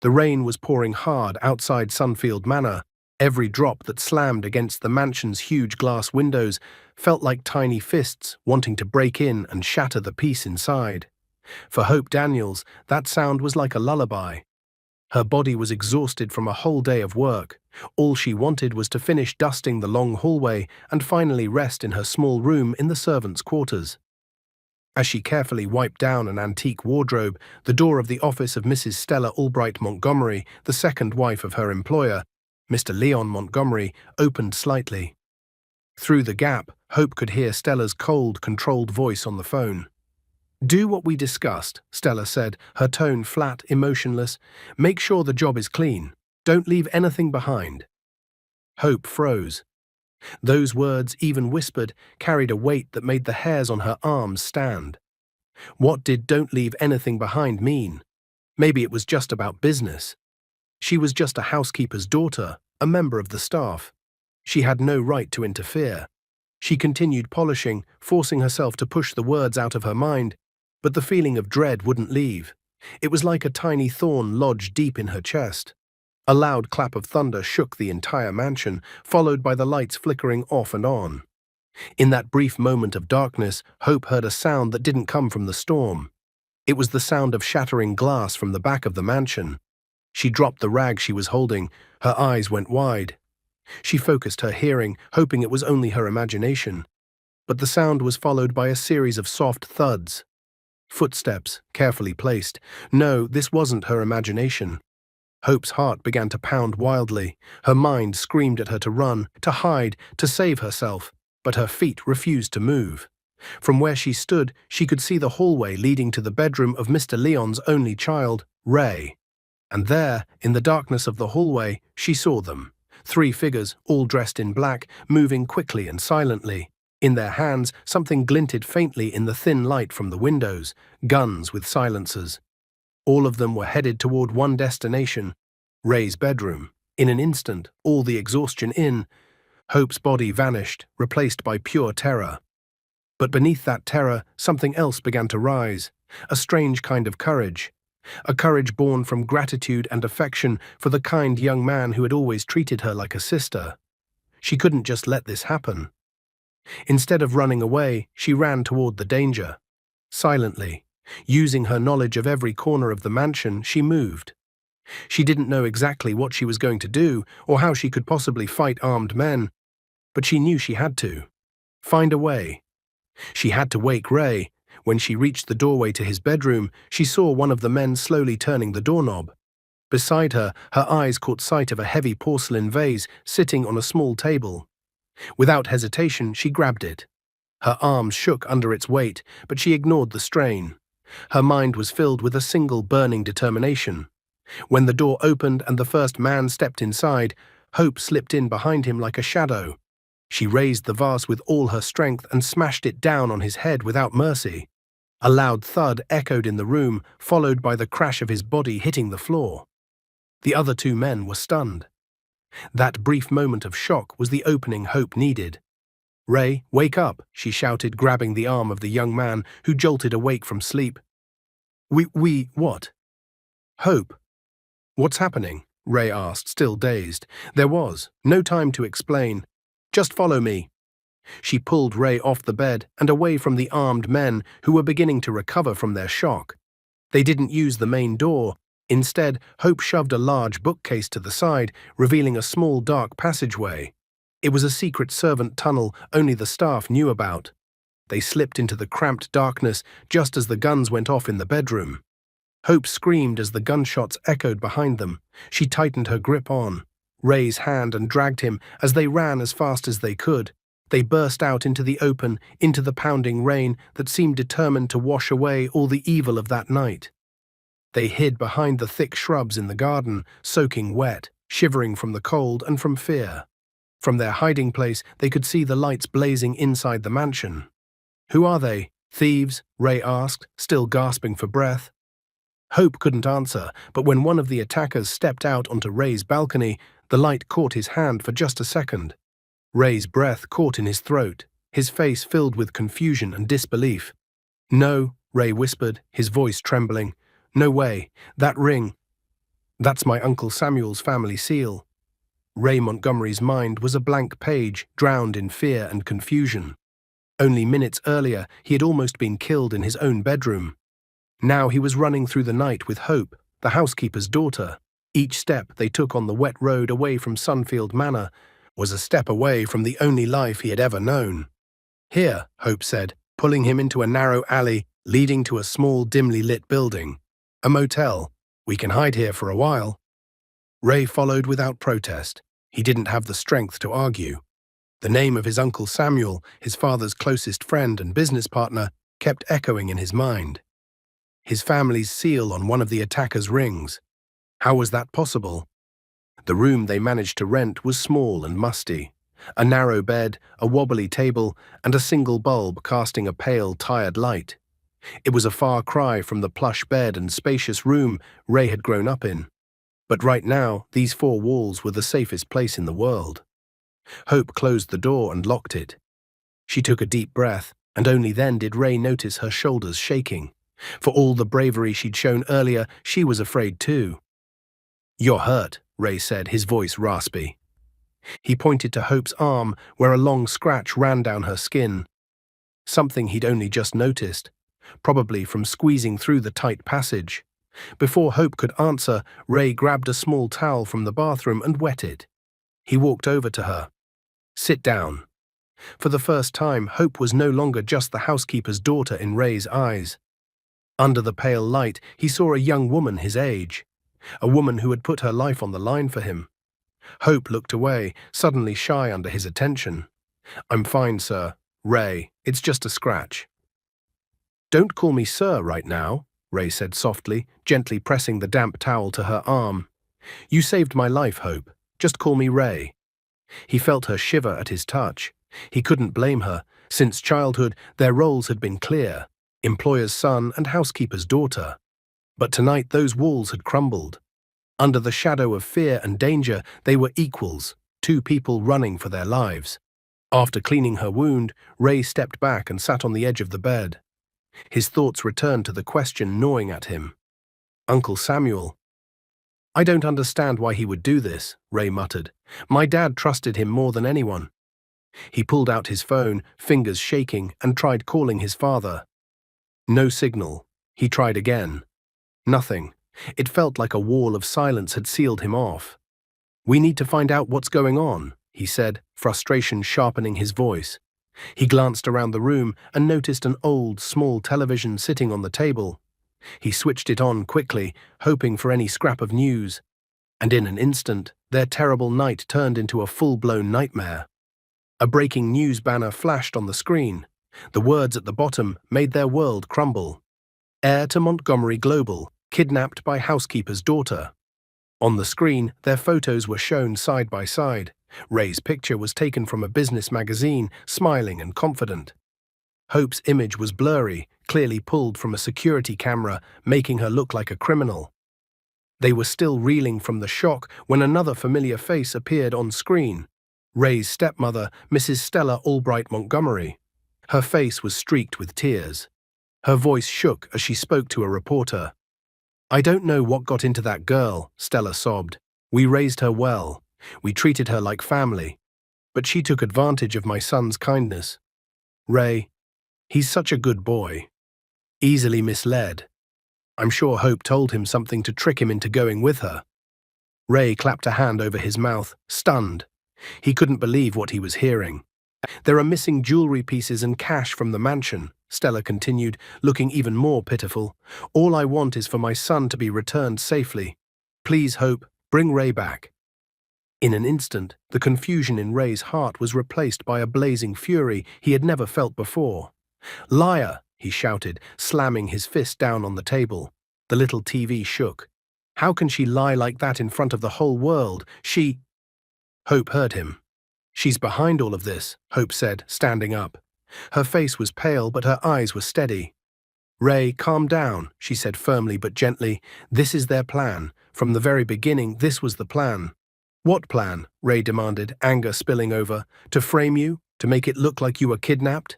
The rain was pouring hard outside Sunfield Manor. Every drop that slammed against the mansion's huge glass windows felt like tiny fists wanting to break in and shatter the peace inside. For Hope Daniels, that sound was like a lullaby. Her body was exhausted from a whole day of work. All she wanted was to finish dusting the long hallway and finally rest in her small room in the servants' quarters. As she carefully wiped down an antique wardrobe, the door of the office of Mrs. Stella Albright Montgomery, the second wife of her employer, Mr. Leon Montgomery, opened slightly. Through the gap, Hope could hear Stella's cold, controlled voice on the phone. "Do what we discussed," Stella said, her tone flat, emotionless. "Make sure the job is clean. Don't leave anything behind." Hope froze. Those words, even whispered, carried a weight that made the hairs on her arms stand. What did "don't leave anything behind" mean? Maybe it was just about business. She was just a housekeeper's daughter, a member of the staff. She had no right to interfere. She continued polishing, forcing herself to push the words out of her mind, but the feeling of dread wouldn't leave. It was like a tiny thorn lodged deep in her chest. A loud clap of thunder shook the entire mansion, followed by the lights flickering off and on. In that brief moment of darkness, Hope heard a sound that didn't come from the storm. It was the sound of shattering glass from the back of the mansion. She dropped the rag she was holding. Her eyes went wide. She focused her hearing, hoping it was only her imagination. But the sound was followed by a series of soft thuds. Footsteps, carefully placed. No, this wasn't her imagination. Hope's heart began to pound wildly. Her mind screamed at her to run, to hide, to save herself, but her feet refused to move. From where she stood, she could see the hallway leading to the bedroom of Mr. Leon's only child, Ray. And there, in the darkness of the hallway, she saw them. 3 figures, all dressed in black, moving quickly and silently. In their hands, something glinted faintly in the thin light from the windows, guns with silencers. All of them were headed toward one destination, Ray's bedroom. In an instant, all the exhaustion in, Hope's body vanished, replaced by pure terror. But beneath that terror, something else began to rise, a strange kind of courage. A courage born from gratitude and affection for the kind young man who had always treated her like a sister. She couldn't just let this happen. Instead of running away, she ran toward the danger. Silently, using her knowledge of every corner of the mansion, she moved. She didn't know exactly what she was going to do or how she could possibly fight armed men, but she knew she had to. Find a way. She had to wake Ray. When she reached the doorway to his bedroom, she saw one of the men slowly turning the doorknob. Beside her, her eyes caught sight of a heavy porcelain vase sitting on a small table. Without hesitation, she grabbed it. Her arms shook under its weight, but she ignored the strain. Her mind was filled with a single burning determination. When the door opened and the first man stepped inside, Hope slipped in behind him like a shadow. She raised the vase with all her strength and smashed it down on his head without mercy. A loud thud echoed in the room, followed by the crash of his body hitting the floor. The other 2 men were stunned. That brief moment of shock was the opening Hope needed. "Ray, wake up," she shouted, grabbing the arm of the young man who jolted awake from sleep. What? Hope. "What's happening?" Ray asked, still dazed. There was no time to explain. "Just follow me." She pulled Ray off the bed and away from the armed men who were beginning to recover from their shock. They didn't use the main door. Instead, Hope shoved a large bookcase to the side, revealing a small dark passageway. It was a secret servant tunnel only the staff knew about. They slipped into the cramped darkness just as the guns went off in the bedroom. Hope screamed as the gunshots echoed behind them. She tightened her grip on Ray's hand and dragged him as they ran as fast as they could. They burst out into the open, into the pounding rain that seemed determined to wash away all the evil of that night. They hid behind the thick shrubs in the garden, soaking wet, shivering from the cold and from fear. From their hiding place, they could see the lights blazing inside the mansion. "Who are they? Thieves?" Ray asked, still gasping for breath. Hope couldn't answer, but when one of the attackers stepped out onto Ray's balcony, the light caught his hand for just a second. Ray's breath caught in his throat, his face filled with confusion and disbelief. "No," Ray whispered, his voice trembling. "No way. That ring." That's my Uncle Samuel's family seal. Ray Montgomery's mind was a blank page, drowned in fear and confusion. Only minutes earlier, he had almost been killed in his own bedroom. Now he was running through the night with Hope, the housekeeper's daughter. Each step they took on the wet road away from Sunfield Manor was a step away from the only life he had ever known. "Here," Hope said, pulling him into a narrow alley leading to a small, dimly lit building. "A motel. We can hide here for a while." Ray followed without protest. He didn't have the strength to argue. The name of his Uncle Samuel, his father's closest friend and business partner, kept echoing in his mind. His family's seal on one of the attacker's rings. How was that possible? The room they managed to rent was small and musty. A narrow bed, a wobbly table, and a single bulb casting a pale, tired light. It was a far cry from the plush bed and spacious room Ray had grown up in. But right now, these four walls were the safest place in the world. Hope closed the door and locked it. She took a deep breath, and only then did Ray notice her shoulders shaking. For all the bravery she'd shown earlier, she was afraid too. "You're hurt," Ray said, his voice raspy. He pointed to Hope's arm, where a long scratch ran down her skin. Something he'd only just noticed, probably from squeezing through the tight passage. Before Hope could answer, Ray grabbed a small towel from the bathroom and wet it. He walked over to her. "Sit down." For the first time, Hope was no longer just the housekeeper's daughter in Ray's eyes. Under the pale light, he saw a young woman his age, a woman who had put her life on the line for him. Hope looked away, suddenly shy under his attention. "I'm fine, sir. Ray, it's just a scratch." "Don't call me sir right now," Ray said softly, gently pressing the damp towel to her arm. "You saved my life, Hope. Just call me Ray." He felt her shiver at his touch. He couldn't blame her. Since childhood, their roles had been clear: employer's son and housekeeper's daughter. But tonight those walls had crumbled. Under the shadow of fear and danger, they were equals, two people running for their lives. After cleaning her wound, Ray stepped back and sat on the edge of the bed. His thoughts returned to the question gnawing at him. Uncle Samuel. "I don't understand why he would do this," Ray muttered. "My dad trusted him more than anyone." He pulled out his phone, fingers shaking, and tried calling his father. No signal. He tried again. Nothing. It felt like a wall of silence had sealed him off. "We need to find out what's going on," he said, frustration sharpening his voice. He glanced around the room and noticed an old, small television sitting on the table. He switched it on quickly, hoping for any scrap of news. And in an instant, their terrible night turned into a full-blown nightmare. A breaking news banner flashed on the screen. The words at the bottom made their world crumble. "Heir to Montgomery Global, kidnapped by housekeeper's daughter." On the screen, their photos were shown side by side. Ray's picture was taken from a business magazine, smiling and confident. Hope's image was blurry, clearly pulled from a security camera, making her look like a criminal. They were still reeling from the shock when another familiar face appeared on screen. Ray's stepmother, Mrs. Stella Albright Montgomery. Her face was streaked with tears. Her voice shook as she spoke to a reporter. "I don't know what got into that girl," Stella sobbed. "We raised her well. We treated her like family. But she took advantage of my son's kindness. Ray, he's such a good boy. Easily misled. I'm sure Hope told him something to trick him into going with her." Ray clapped a hand over his mouth, stunned. He couldn't believe what he was hearing. "There are missing jewelry pieces and cash from the mansion," Stella continued, looking even more pitiful. "All I want is for my son to be returned safely. Please, Hope, bring Ray back." In an instant, the confusion in Ray's heart was replaced by a blazing fury he had never felt before. "Liar!" he shouted, slamming his fist down on the table. The little TV shook. "How can she lie like that in front of the whole world? She—" Hope heard him. "She's behind all of this," Hope said, standing up. Her face was pale, but her eyes were steady. "Ray, calm down," she said firmly but gently. "This is their plan. From the very beginning, this was the plan." "What plan?" Ray demanded, anger spilling over. "To frame you? To make it look like you were kidnapped?"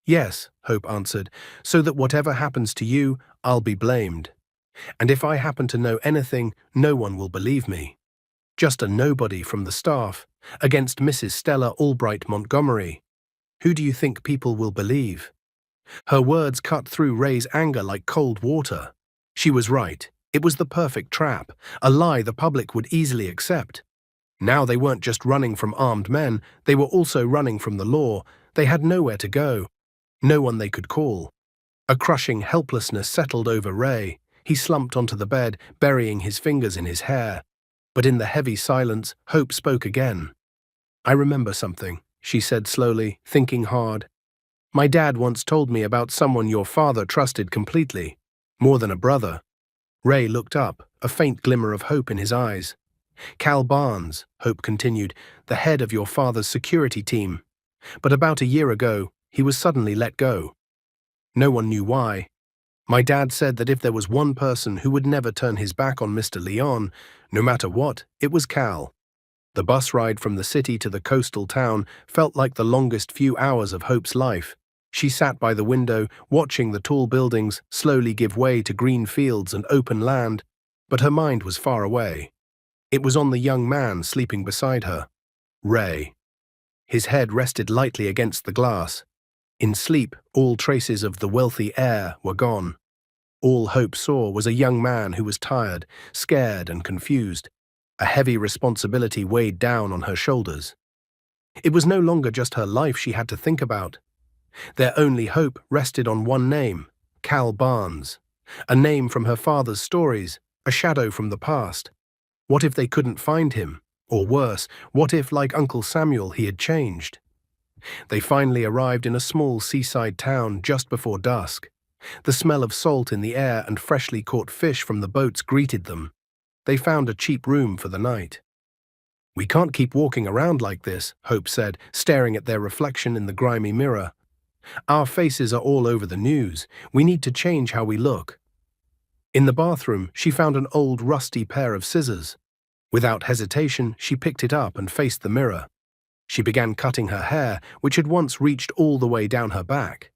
"Yes," Hope answered, "so that whatever happens to you, I'll be blamed." And if I happen to know anything, no one will believe me. Just a nobody from the staff, against Mrs. Stella Albright Montgomery. Who do you think people will believe? Her words cut through Ray's anger like cold water. She was right. It was the perfect trap, a lie the public would easily accept. Now they weren't just running from armed men, they were also running from the law. They had nowhere to go, no one they could call. A crushing helplessness settled over Ray. He slumped onto the bed, burying his fingers in his hair. But in the heavy silence, Hope spoke again. "I remember something," she said slowly, thinking hard. "My dad once told me about someone your father trusted completely, more than a brother." Ray looked up, a faint glimmer of hope in his eyes. "Cal Barnes," Hope continued, "the head of your father's security team. But about a year ago, he was suddenly let go. No one knew why. My dad said that if there was one person who would never turn his back on Mr. Leon, no matter what, it was Cal." The bus ride from the city to the coastal town felt like the longest few hours of Hope's life. She sat by the window, watching the tall buildings slowly give way to green fields and open land, but her mind was far away. It was on the young man sleeping beside her, Ray. His head rested lightly against the glass. In sleep, all traces of the wealthy heir were gone. All Hope saw was a young man who was tired, scared, and confused. A heavy responsibility weighed down on her shoulders. It was no longer just her life she had to think about. Their only hope rested on one name, Cal Barnes. A name from her father's stories, a shadow from the past. What if they couldn't find him? Or worse, what if, like Uncle Samuel, he had changed? They finally arrived in a small seaside town just before dusk. The smell of salt in the air and freshly caught fish from the boats greeted them. They found a cheap room for the night. "We can't keep walking around like this," Hope said, staring at their reflection in the grimy mirror. "Our faces are all over the news. We need to change how we look." In the bathroom, she found an old, rusty pair of scissors. Without hesitation, she picked it up and faced the mirror. She began cutting her hair, which had once reached all the way down her back.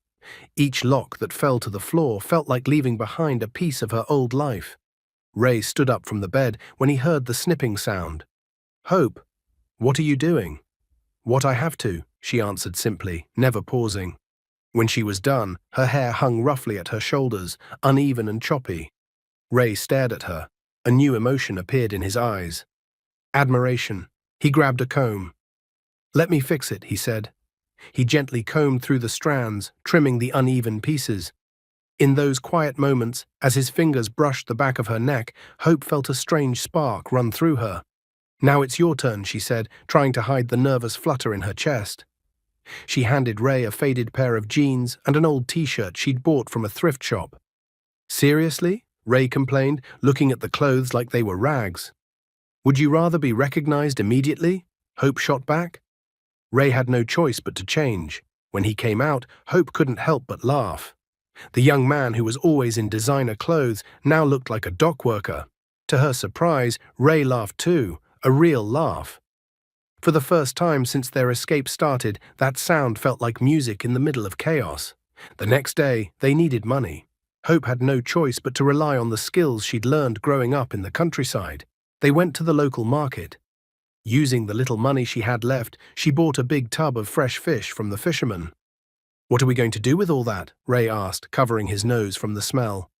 Each lock that fell to the floor felt like leaving behind a piece of her old life. Ray stood up from the bed when he heard the snipping sound. "Hope, what are you doing?" "What I have to," she answered simply, never pausing. When she was done, her hair hung roughly at her shoulders, uneven and choppy. Ray stared at her. A new emotion appeared in his eyes. Admiration. He grabbed a comb. "Let me fix it," he said. He gently combed through the strands, trimming the uneven pieces. In those quiet moments, as his fingers brushed the back of her neck, Hope felt a strange spark run through her. "Now it's your turn," she said, trying to hide the nervous flutter in her chest. She handed Ray a faded pair of jeans and an old t-shirt she'd bought from a thrift shop. "Seriously?" Ray complained, looking at the clothes like they were rags. "Would you rather be recognized immediately?" Hope shot back. Ray had no choice but to change. When he came out, Hope couldn't help but laugh. The young man who was always in designer clothes now looked like a dock worker. To her surprise, Ray laughed too, a real laugh. For the first time since their escape started, that sound felt like music in the middle of chaos. The next day, they needed money. Hope had no choice but to rely on the skills she'd learned growing up in the countryside. They went to the local market. Using the little money she had left, she bought a big tub of fresh fish from the fisherman. "What are we going to do with all that?" Ray asked, covering his nose from the smell.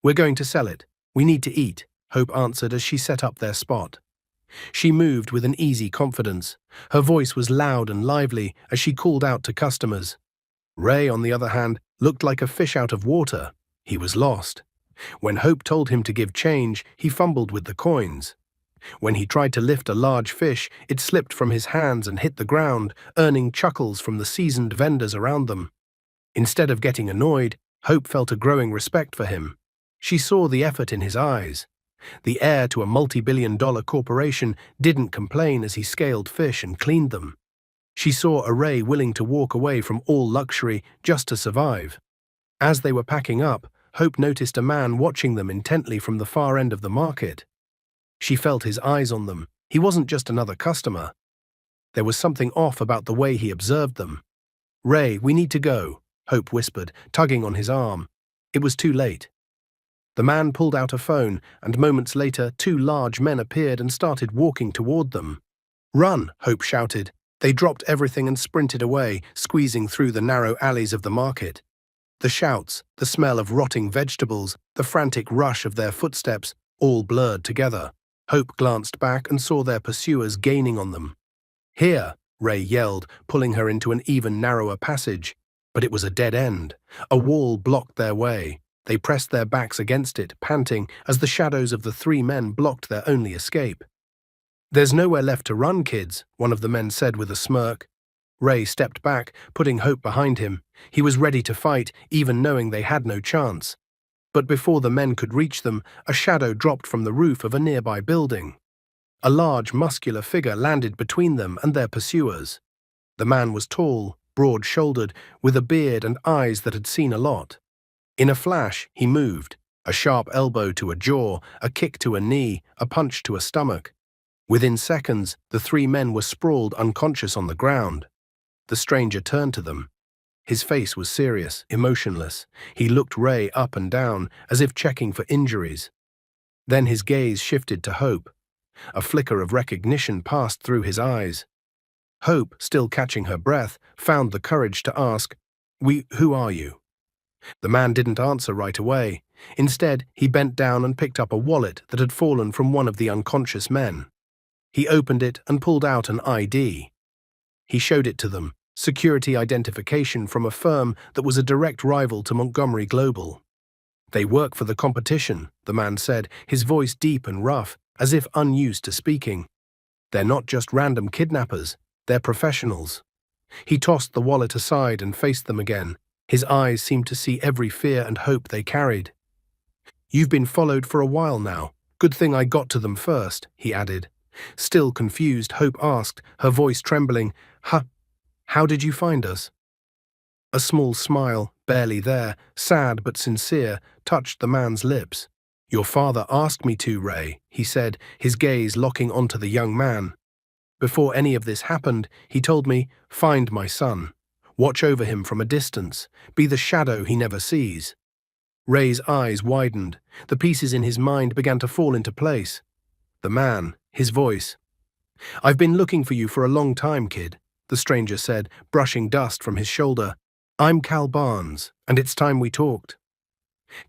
"We're going to sell it. We need to eat," Hope answered as she set up their spot. She moved with an easy confidence. Her voice was loud and lively as she called out to customers. Ray, on the other hand, looked like a fish out of water. He was lost. When Hope told him to give change, he fumbled with the coins. When he tried to lift a large fish, it slipped from his hands and hit the ground, earning chuckles from the seasoned vendors around them. Instead of getting annoyed, Hope felt a growing respect for him. She saw the effort in his eyes. The heir to a multi-billion-dollar corporation didn't complain as he scaled fish and cleaned them. She saw a Ray willing to walk away from all luxury just to survive. As they were packing up, Hope noticed a man watching them intently from the far end of the market. She felt his eyes on them. He wasn't just another customer. There was something off about the way he observed them. "Ray, we need to go," Hope whispered, tugging on his arm. It was too late. The man pulled out a phone, and moments later 2 large men appeared and started walking toward them. "Run!" Hope shouted. They dropped everything and sprinted away, squeezing through the narrow alleys of the market. The shouts, the smell of rotting vegetables, the frantic rush of their footsteps, all blurred together. Hope glanced back and saw their pursuers gaining on them. "Here!" Ray yelled, pulling her into an even narrower passage. But it was a dead end. A wall blocked their way. They pressed their backs against it, panting, as the shadows of the 3 men blocked their only escape. "There's nowhere left to run, kids," one of the men said with a smirk. Ray stepped back, putting Hope behind him. He was ready to fight, even knowing they had no chance. But before the men could reach them, a shadow dropped from the roof of a nearby building. A large, muscular figure landed between them and their pursuers. The man was tall, broad-shouldered, with a beard and eyes that had seen a lot. In a flash, he moved. A sharp elbow to a jaw, a kick to a knee, a punch to a stomach. Within seconds, the 3 men were sprawled unconscious on the ground. The stranger turned to them. His face was serious, emotionless. He looked Ray up and down, as if checking for injuries. Then his gaze shifted to Hope. A flicker of recognition passed through his eyes. Hope, still catching her breath, found the courage to ask, Who are you?" The man didn't answer right away. Instead, he bent down and picked up a wallet that had fallen from one of the unconscious men. He opened it and pulled out an ID. He showed it to them, security identification from a firm that was a direct rival to Montgomery Global. "They work for the competition," the man said, his voice deep and rough, as if unused to speaking. "They're not just random kidnappers, they're professionals." He tossed the wallet aside and faced them again. His eyes seemed to see every fear and hope they carried. "You've been followed for a while now. Good thing I got to them first," he added. Still confused, Hope asked, her voice trembling, How did you find us?" A small smile, barely there, sad but sincere, touched the man's lips. "Your father asked me to, Ray," he said, his gaze locking onto the young man. "Before any of this happened, he told me, find my son. Watch over him from a distance. Be the shadow he never sees." Ray's eyes widened. The pieces in his mind began to fall into place. The man, his voice. "I've been looking for you for a long time, kid," the stranger said, brushing dust from his shoulder. "I'm Cal Barnes, and it's time we talked."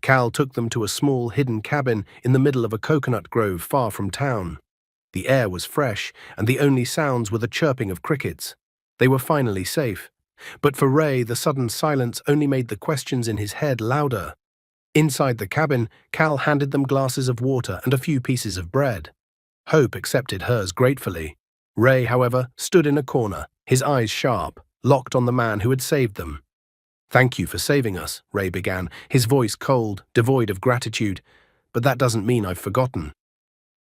Cal took them to a small, hidden cabin in the middle of a coconut grove far from town. The air was fresh, and the only sounds were the chirping of crickets. They were finally safe. But for Ray, the sudden silence only made the questions in his head louder. Inside the cabin, Cal handed them glasses of water and a few pieces of bread. Hope accepted hers gratefully. Ray, however, stood in a corner, his eyes sharp, locked on the man who had saved them. "Thank you for saving us," Ray began, his voice cold, devoid of gratitude. "But that doesn't mean I've forgotten."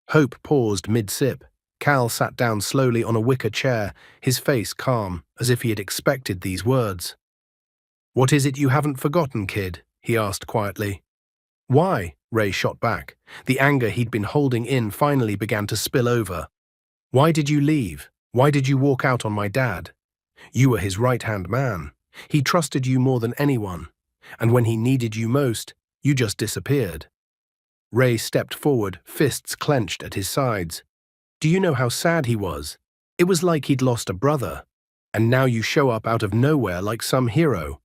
Hope paused mid-sip. Cal sat down slowly on a wicker chair, his face calm, as if he had expected these words. "What is it you haven't forgotten, kid?" he asked quietly. "Why?" Ray shot back. The anger he'd been holding in finally began to spill over. "Why did you leave? Why did you walk out on my dad? You were his right-hand man. He trusted you more than anyone. And when he needed you most, you just disappeared." Ray stepped forward, fists clenched at his sides. "Do you know how sad he was? It was like he'd lost a brother. And now you show up out of nowhere like some hero.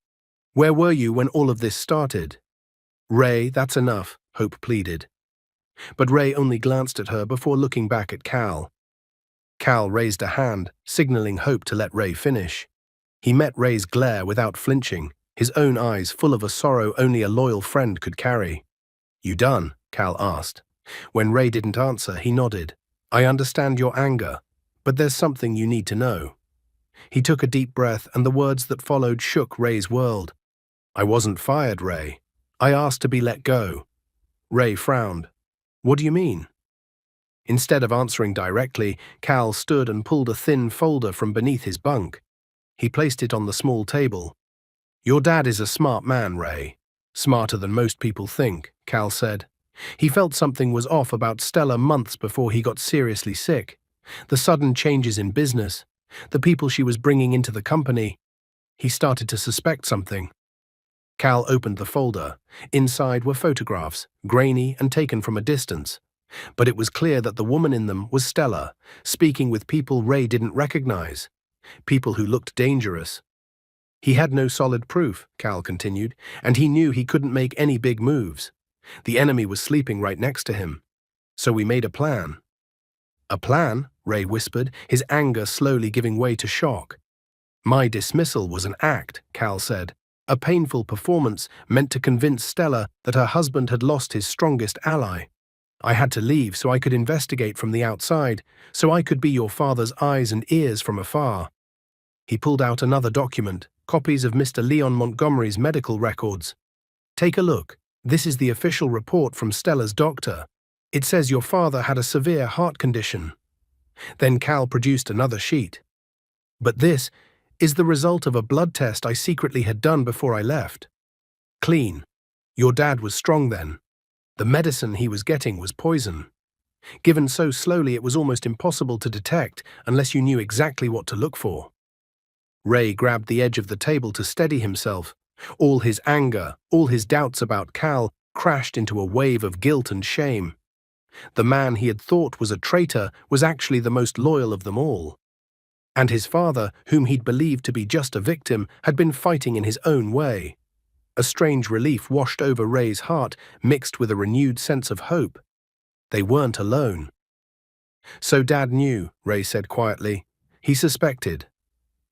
Where were you when all of this started?" "Ray, that's enough," Hope pleaded. But Ray only glanced at her before looking back at Cal. Cal raised a hand, signaling Hope to let Ray finish. He met Ray's glare without flinching, his own eyes full of a sorrow only a loyal friend could carry. "You done?" Cal asked. When Ray didn't answer, he nodded. "I understand your anger, but there's something you need to know." He took a deep breath, and the words that followed shook Ray's world. "I wasn't fired, Ray. I asked to be let go." Ray frowned. "What do you mean?" Instead of answering directly, Cal stood and pulled a thin folder from beneath his bunk. He placed it on the small table. "Your dad is a smart man, Ray. Smarter than most people think," Cal said. He felt something was off about Stella months before he got seriously sick. The sudden changes in business, the people she was bringing into the company. He started to suspect something. Cal opened the folder. Inside were photographs, grainy and taken from a distance. But it was clear that the woman in them was Stella, speaking with people Ray didn't recognize, people who looked dangerous. He had no solid proof, Cal continued, and he knew he couldn't make any big moves. The enemy was sleeping right next to him. So we made a plan. A plan? Ray whispered, his anger slowly giving way to shock. My dismissal was an act, Cal said. A painful performance meant to convince Stella that her husband had lost his strongest ally. I had to leave so I could investigate from the outside, so I could be your father's eyes and ears from afar. He pulled out another document, copies of Mr. Leon Montgomery's medical records. Take a look. This is the official report from Stella's doctor. It says your father had a severe heart condition. Then Cal produced another sheet. But this is the result of a blood test I secretly had done before I left. Clean. Your dad was strong then. The medicine he was getting was poison. Given so slowly it was almost impossible to detect unless you knew exactly what to look for. Ray grabbed the edge of the table to steady himself. All his anger, all his doubts about Cal crashed into a wave of guilt and shame. The man he had thought was a traitor was actually the most loyal of them all. And his father, whom he'd believed to be just a victim, had been fighting in his own way. A strange relief washed over Ray's heart, mixed with a renewed sense of hope. They weren't alone. So Dad knew, Ray said quietly. He suspected.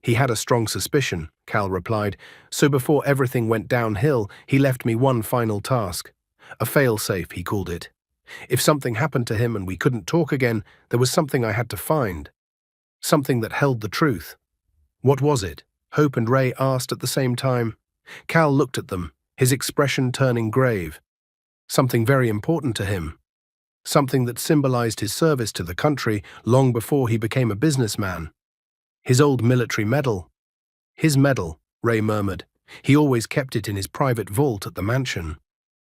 He had a strong suspicion, Cal replied, so before everything went downhill, he left me one final task. A fail-safe, he called it. If something happened to him and we couldn't talk again, there was something I had to find. Something that held the truth. What was it? Hope and Ray asked at the same time. Cal looked at them, his expression turning grave. Something very important to him. Something that symbolized his service to the country long before he became a businessman. His old military medal. His medal, Ray murmured. He always kept it in his private vault at the mansion.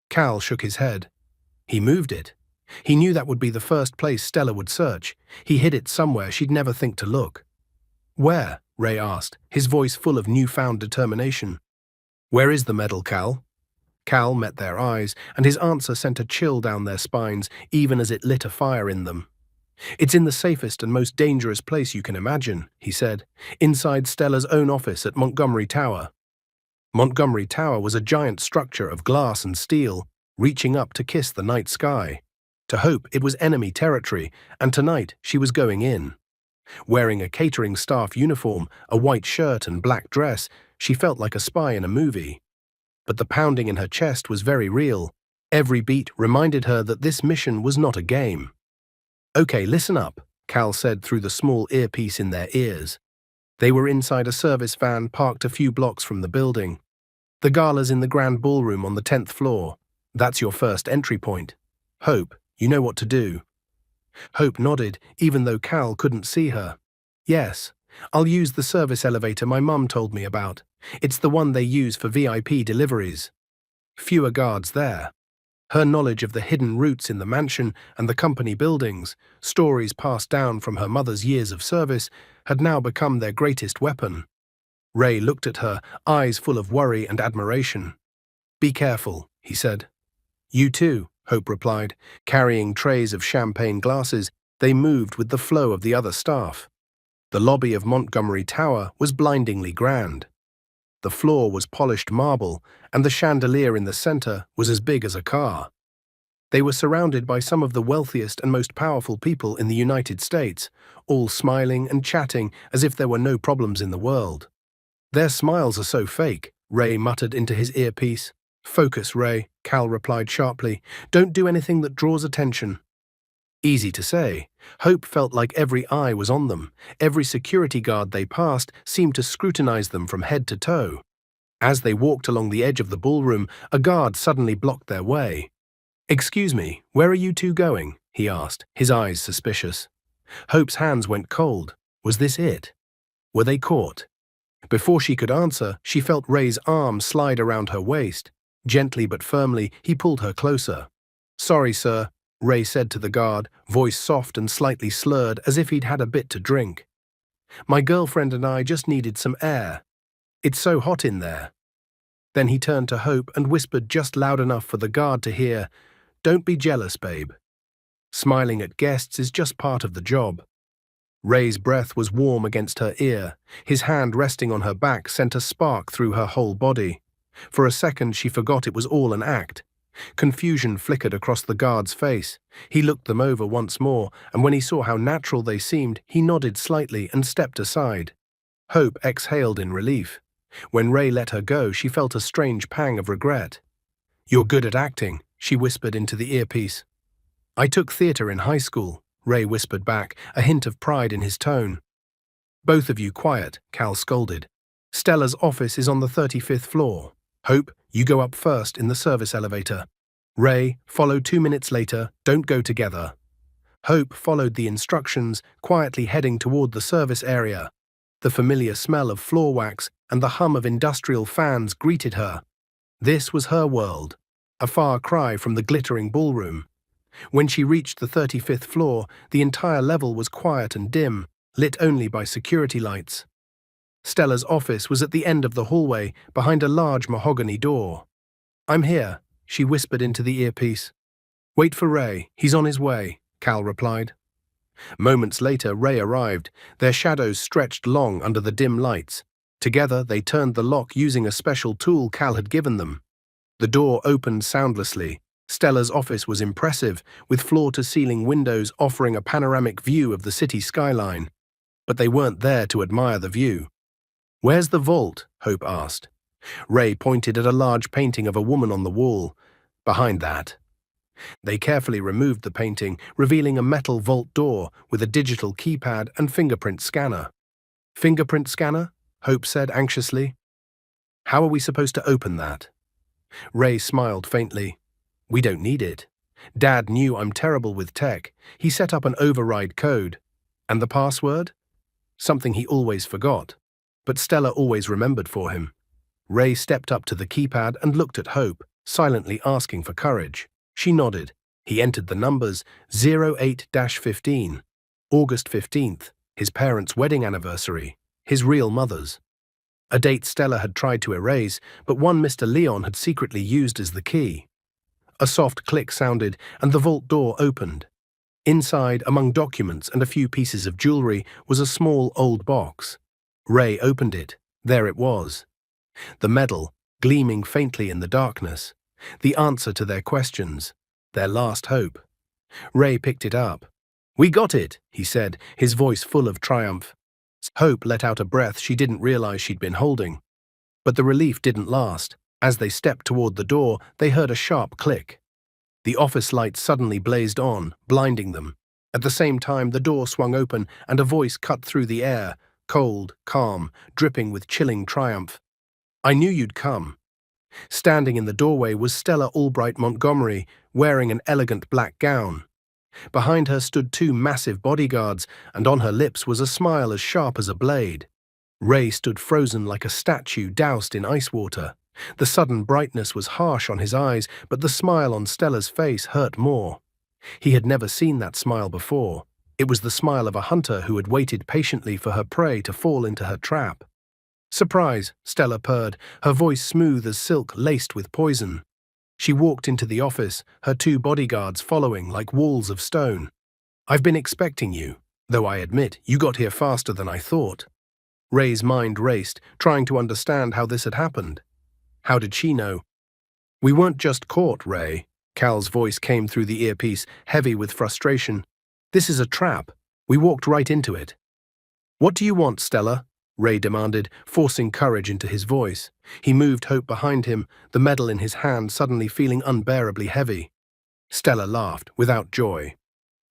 Cal shook his head. He moved it. He knew that would be the first place Stella would search. He hid it somewhere she'd never think to look. Where? Ray asked, his voice full of newfound determination. Where is the medal, Cal? Cal met their eyes, and his answer sent a chill down their spines, even as it lit a fire in them. It's in the safest and most dangerous place you can imagine, he said, inside Stella's own office at Montgomery Tower. Montgomery Tower was a giant structure of glass and steel, reaching up to kiss the night sky. To Hope, it was enemy territory, and tonight she was going in. Wearing a catering staff uniform, a white shirt and black dress, she felt like a spy in a movie. But the pounding in her chest was very real. Every beat reminded her that this mission was not a game. Okay, listen up, Cal said through the small earpiece in their ears. They were inside a service van parked a few blocks from the building. The gala's in the grand ballroom on the 10th floor. That's your first entry point. Hope, you know what to do. Hope nodded, even though Cal couldn't see her. Yes, I'll use the service elevator my mum told me about. It's the one they use for VIP deliveries. Fewer guards there. Her knowledge of the hidden routes in the mansion and the company buildings, stories passed down from her mother's years of service, had now become their greatest weapon. Ray looked at her, eyes full of worry and admiration. Be careful, he said. You too, Hope replied. Carrying trays of champagne glasses, they moved with the flow of the other staff. The lobby of Montgomery Tower was blindingly grand. The floor was polished marble, and the chandelier in the center was as big as a car. They were surrounded by some of the wealthiest and most powerful people in the United States, all smiling and chatting as if there were no problems in the world. Their smiles are so fake, Ray muttered into his earpiece. Focus, Ray, Cal replied sharply. Don't do anything that draws attention. Easy to say. Hope felt like every eye was on them. Every security guard they passed seemed to scrutinize them from head to toe. As they walked along the edge of the ballroom, a guard suddenly blocked their way. Excuse me, where are you two going? He asked, his eyes suspicious. Hope's hands went cold. Was this it? Were they caught? Before she could answer, she felt Ray's arm slide around her waist. Gently but firmly, he pulled her closer. Sorry, sir, Ray said to the guard, voice soft and slightly slurred as if he'd had a bit to drink. My girlfriend and I just needed some air. It's so hot in there. Then he turned to Hope and whispered just loud enough for the guard to hear, "Don't be jealous, babe. Smiling at guests is just part of the job." Ray's breath was warm against her ear. His hand resting on her back sent a spark through her whole body. For a second she forgot it was all an act. Confusion flickered across the guard's face. He looked them over once more, and when he saw how natural they seemed, he nodded slightly and stepped aside. Hope exhaled in relief. When Ray let her go, she felt a strange pang of regret. "You're good at acting," she whispered into the earpiece. "I took theatre in high school," Ray whispered back, a hint of pride in his tone. "Both of you quiet," Cal scolded. "Stella's office is on the 35th floor. Hope, you go up first in the service elevator. Ray, follow 2 minutes later, don't go together." Hope followed the instructions, quietly heading toward the service area. The familiar smell of floor wax and the hum of industrial fans greeted her. This was her world, a far cry from the glittering ballroom. When she reached the 35th floor, the entire level was quiet and dim, lit only by security lights. Stella's office was at the end of the hallway, behind a large mahogany door. "I'm here," she whispered into the earpiece. "Wait for Ray, he's on his way," Cal replied. Moments later, Ray arrived, their shadows stretched long under the dim lights. Together, they turned the lock using a special tool Cal had given them. The door opened soundlessly. Stella's office was impressive, with floor-to-ceiling windows offering a panoramic view of the city skyline. But they weren't there to admire the view. "Where's the vault?" Hope asked. Ray pointed at a large painting of a woman on the wall. "Behind that." They carefully removed the painting, revealing a metal vault door with a digital keypad and fingerprint scanner. "Fingerprint scanner?" Hope said anxiously. "How are we supposed to open that?" Ray smiled faintly. "We don't need it. Dad knew I'm terrible with tech. He set up an override code. And the password? Something he always forgot. But Stella always remembered for him." Ray stepped up to the keypad and looked at Hope, silently asking for courage. She nodded. He entered the numbers 08-15, August 15th, his parents' wedding anniversary, his real mother's. A date Stella had tried to erase, but one Mr. Leon had secretly used as the key. A soft click sounded, and the vault door opened. Inside, among documents and a few pieces of jewelry, was a small old box. Ray opened it. There it was. The medal, gleaming faintly in the darkness. The answer to their questions. Their last hope. Ray picked it up. "We got it," he said, his voice full of triumph. Hope let out a breath she didn't realize she'd been holding. But the relief didn't last. As they stepped toward the door, they heard a sharp click. The office lights suddenly blazed on, blinding them. At the same time, the door swung open and a voice cut through the air, cold, calm, dripping with chilling triumph. "I knew you'd come." Standing in the doorway was Stella Albright Montgomery, wearing an elegant black gown. Behind her stood 2 massive bodyguards, and on her lips was a smile as sharp as a blade. Ray stood frozen like a statue doused in ice water. The sudden brightness was harsh on his eyes, but the smile on Stella's face hurt more. He had never seen that smile before. It was the smile of a hunter who had waited patiently for her prey to fall into her trap. "Surprise," Stella purred, her voice smooth as silk laced with poison. She walked into the office, her 2 bodyguards following like walls of stone. "I've been expecting you, though I admit you got here faster than I thought." Ray's mind raced, trying to understand how this had happened. How did she know? "We weren't just caught, Ray." Cal's voice came through the earpiece, heavy with frustration. "This is a trap. We walked right into it." "What do you want, Stella?" Ray demanded, forcing courage into his voice. He moved Hope behind him, the medal in his hand suddenly feeling unbearably heavy. Stella laughed, without joy.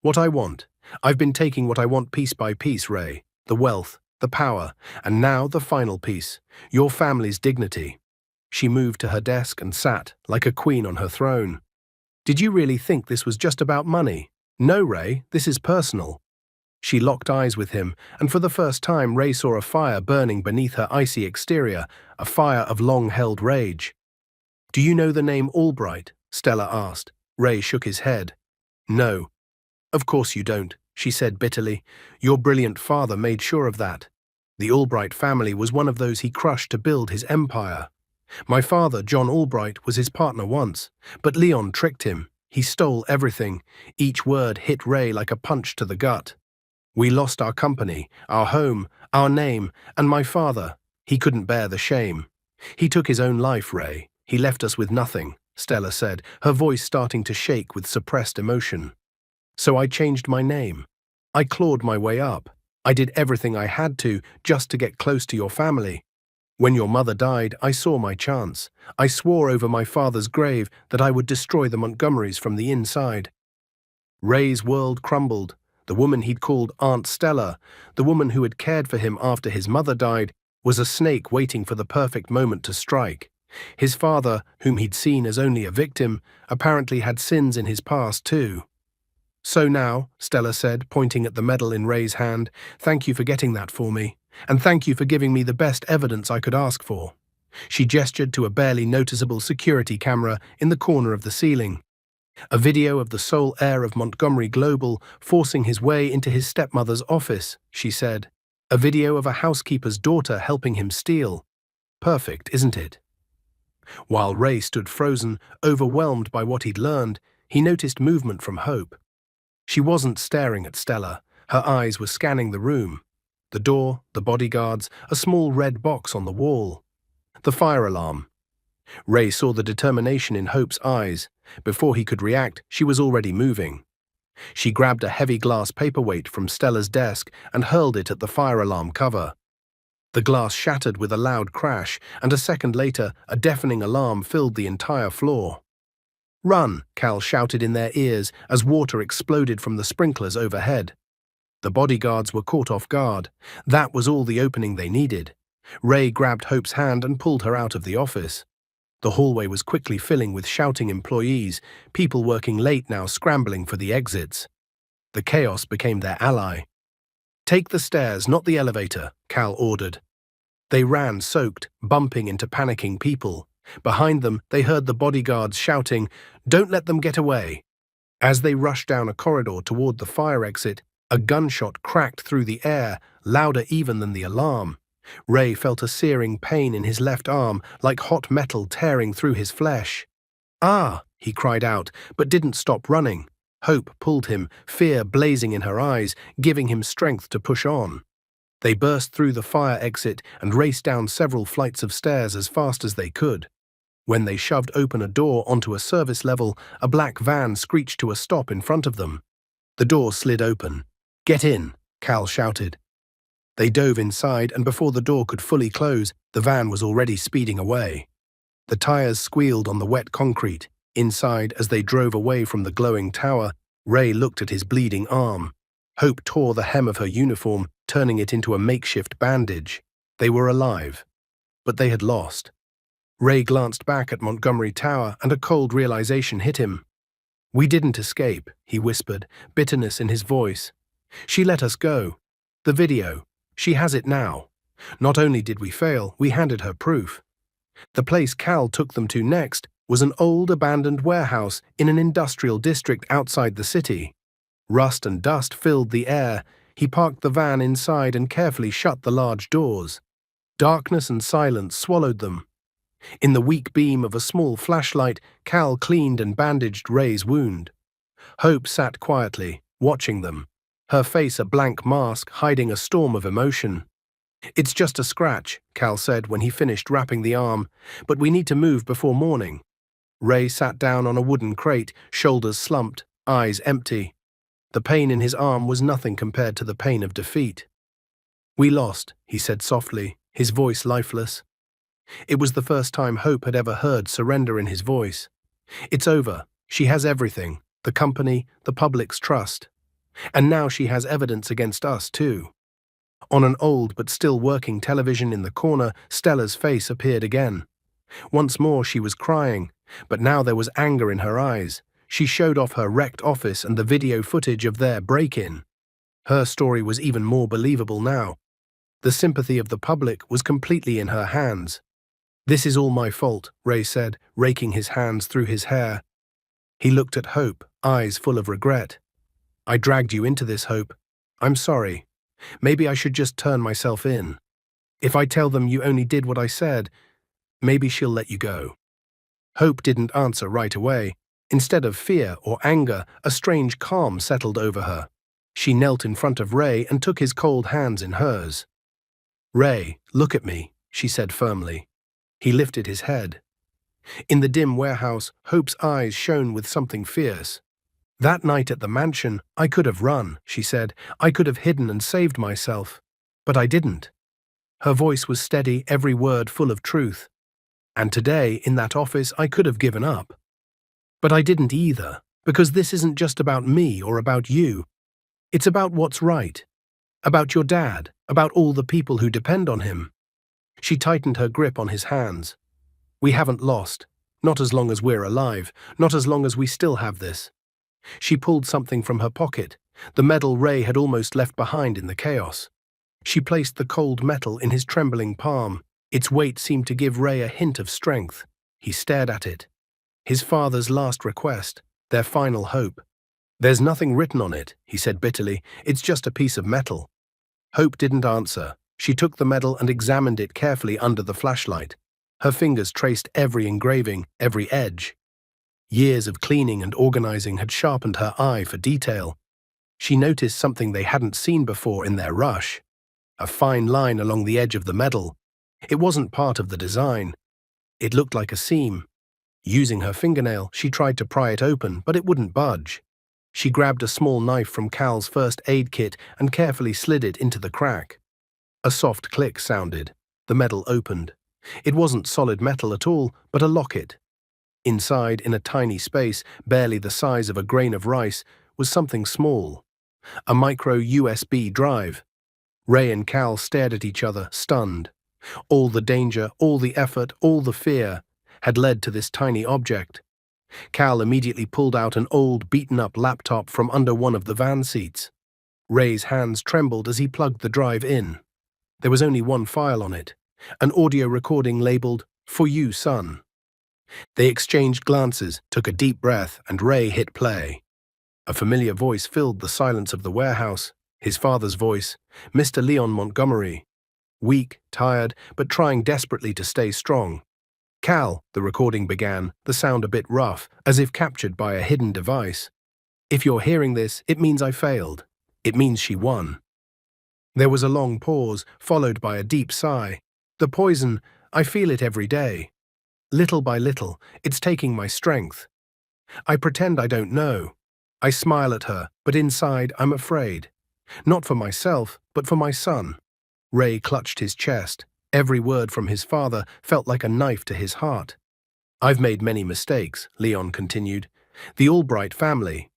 "What I want. I've been taking what I want piece by piece, Ray. The wealth, the power, and now the final piece. Your family's dignity." She moved to her desk and sat, like a queen on her throne. "Did you really think this was just about money? No, Ray, this is personal." She locked eyes with him, and for the first time Ray saw a fire burning beneath her icy exterior, a fire of long-held rage. "Do you know the name Albright?" Stella asked. Ray shook his head. "No." "Of course you don't," she said bitterly. "Your brilliant father made sure of that. The Albright family was one of those he crushed to build his empire. My father, John Albright, was his partner once, but Leon tricked him. He stole everything. Each word hit Ray like a punch to the gut. We lost our company, our home, our name, and my father. He couldn't bear the shame. He took his own life, Ray. He left us with nothing, Stella said, her voice starting to shake with suppressed emotion. So I changed my name. I clawed my way up. I did everything I had to just to get close to your family. When your mother died, I saw my chance. I swore over my father's grave that I would destroy the Montgomerys from the inside. Ray's world crumbled. The woman he'd called Aunt Stella, the woman who had cared for him after his mother died, was a snake waiting for the perfect moment to strike. His father, whom he'd seen as only a victim, apparently had sins in his past too. So now, Stella said, pointing at the medal in Ray's hand, thank you for getting that for me, and thank you for giving me the best evidence I could ask for. She gestured to a barely noticeable security camera in the corner of the ceiling. A video of the sole heir of Montgomery Global forcing his way into his stepmother's office, she said. A video of a housekeeper's daughter helping him steal. Perfect, isn't it? While Ray stood frozen, overwhelmed by what he'd learned, he noticed movement from Hope. She wasn't staring at Stella. Her eyes were scanning the room. The door, the bodyguards, a small red box on the wall. The fire alarm. Ray saw the determination in Hope's eyes. Before he could react, she was already moving. She grabbed a heavy glass paperweight from Stella's desk and hurled it at the fire alarm cover. The glass shattered with a loud crash, and a second later, a deafening alarm filled the entire floor. Run, Cal shouted in their ears as water exploded from the sprinklers overhead. The bodyguards were caught off guard. That was all the opening they needed. Ray grabbed Hope's hand and pulled her out of the office. The hallway was quickly filling with shouting employees, people working late now scrambling for the exits. The chaos became their ally. Take the stairs, not the elevator, Cal ordered. They ran soaked, bumping into panicking people. Behind them, they heard the bodyguards shouting, "Don't let them get away." As they rushed down a corridor toward the fire exit, a gunshot cracked through the air, louder even than the alarm. Ray felt a searing pain in his left arm, like hot metal tearing through his flesh. "Ah!" he cried out, but didn't stop running. Hope pulled him, fear blazing in her eyes, giving him strength to push on. They burst through the fire exit and raced down several flights of stairs as fast as they could. When they shoved open a door onto a service level, a black van screeched to a stop in front of them. The door slid open. "Get in," Cal shouted. They dove inside, and before the door could fully close, the van was already speeding away. The tires squealed on the wet concrete. Inside, as they drove away from the glowing tower, Ray looked at his bleeding arm. Hope tore the hem of her uniform, turning it into a makeshift bandage. They were alive, but they had lost. Ray glanced back at Montgomery Tower, and a cold realization hit him. "We didn't escape," he whispered, bitterness in his voice. "She let us go. The video. She has it now. Not only did we fail, we handed her proof." The place Cal took them to next was an old abandoned warehouse in an industrial district outside the city. Rust and dust filled the air. He parked the van inside and carefully shut the large doors. Darkness and silence swallowed them. In the weak beam of a small flashlight, Cal cleaned and bandaged Ray's wound. Hope sat quietly, watching them, her face a blank mask hiding a storm of emotion. "It's just a scratch," Cal said when he finished wrapping the arm, "but we need to move before morning." Ray sat down on a wooden crate, shoulders slumped, eyes empty. The pain in his arm was nothing compared to the pain of defeat. "We lost," he said softly, his voice lifeless. It was the first time Hope had ever heard surrender in his voice. "It's over. She has everything, the company, the public's trust. And now she has evidence against us, too." On an old but still working television in the corner, Stella's face appeared again. Once more she was crying, but now there was anger in her eyes. She showed off her wrecked office and the video footage of their break-in. Her story was even more believable now. The sympathy of the public was completely in her hands. "This is all my fault," Ray said, raking his hands through his hair. He looked at Hope, eyes full of regret. "I dragged you into this, Hope. I'm sorry. Maybe I should just turn myself in. If I tell them you only did what I said, Maybe she'll let you go." Hope didn't answer right away. Instead of fear or anger, a strange calm settled over her. She knelt in front of Ray and took his cold hands in hers. "Ray, look at me," she said firmly. He lifted his head. In the dim warehouse, Hope's eyes shone with something fierce. "That night at the mansion, I could have run," she said. "I could have hidden and saved myself. But I didn't." Her voice was steady, every word full of truth. "And today, in that office, I could have given up. But I didn't either, because this isn't just about me or about you. It's about what's right. About your dad, about all the people who depend on him." She tightened her grip on his hands. "We haven't lost. Not as long as we're alive. Not as long as we still have this." She pulled something from her pocket, the medal Ray had almost left behind in the chaos. She placed the cold metal in his trembling palm. Its weight seemed to give Ray a hint of strength. He stared at it. His father's last request, their final hope. "There's nothing written on it," he said bitterly. "It's just a piece of metal." Hope didn't answer. She took the medal and examined it carefully under the flashlight. Her fingers traced every engraving, every edge. Years of cleaning and organizing had sharpened her eye for detail. She noticed something they hadn't seen before in their rush. A fine line along the edge of the medal. It wasn't part of the design. It looked like a seam. Using her fingernail, she tried to pry it open, but it wouldn't budge. She grabbed a small knife from Cal's first aid kit and carefully slid it into the crack. A soft click sounded. The medal opened. It wasn't solid metal at all, but a locket. Inside, in a tiny space, barely the size of a grain of rice, was something small. A micro USB drive. Ray and Cal stared at each other, stunned. All the danger, all the effort, all the fear had led to this tiny object. Cal immediately pulled out an old, beaten-up laptop from under one of the van seats. Ray's hands trembled as he plugged the drive in. There was only one file on it, an audio recording labeled, "For You, Son." They exchanged glances, took a deep breath, and Ray hit play. A familiar voice filled the silence of the warehouse, his father's voice, Mr. Leon Montgomery. Weak, tired, but trying desperately to stay strong. "Cal," the recording began, the sound a bit rough, as if captured by a hidden device. "If you're hearing this, it means I failed. It means she won." There was a long pause, followed by a deep sigh. "The poison, I feel it every day. Little by little, it's taking my strength. I pretend I don't know. I smile at her, but inside I'm afraid. Not for myself, but for my son." Ray clutched his chest. Every word from his father felt like a knife to his heart. "I've made many mistakes," Leon continued. "The Albright family.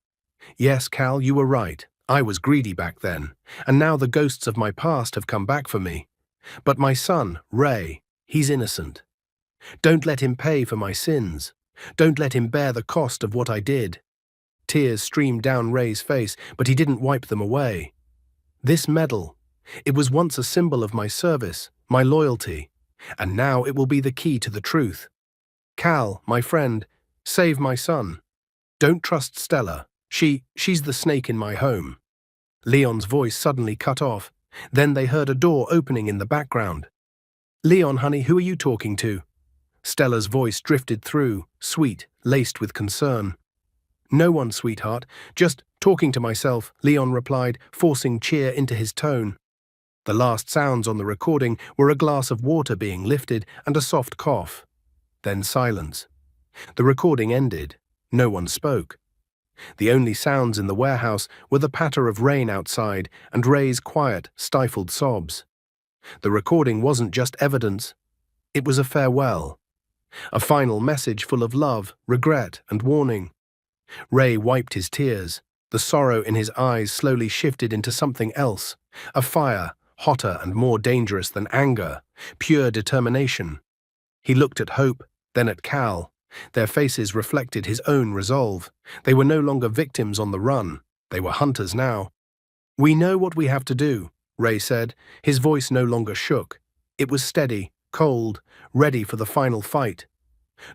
Yes, Cal, you were right. I was greedy back then, and now the ghosts of my past have come back for me. But my son, Ray, he's innocent. Don't let him pay for my sins. Don't let him bear the cost of what I did." Tears streamed down Ray's face, but he didn't wipe them away. "This medal, it was once a symbol of my service, my loyalty, and now it will be the key to the truth. Cal, my friend, save my son. Don't trust Stella. She's the snake in my home." Leon's voice suddenly cut off. Then they heard a door opening in the background. "Leon, honey, who are you talking to?" Stella's voice drifted through, sweet, laced with concern. "No one, sweetheart. Just talking to myself," Leon replied, forcing cheer into his tone. The last sounds on the recording were a glass of water being lifted and a soft cough. Then silence. The recording ended. No one spoke. The only sounds in the warehouse were the patter of rain outside and Ray's quiet, stifled sobs. The recording wasn't just evidence. It was a farewell. A final message full of love, regret, and warning. Ray wiped his tears. The sorrow in his eyes slowly shifted into something else. A fire, hotter and more dangerous than anger. Pure determination. He looked at Hope, then at Cal. Their faces reflected his own resolve. They were no longer victims on the run. They were hunters now. "We know what we have to do," Ray said. His voice no longer shook. It was steady, cold, ready for the final fight.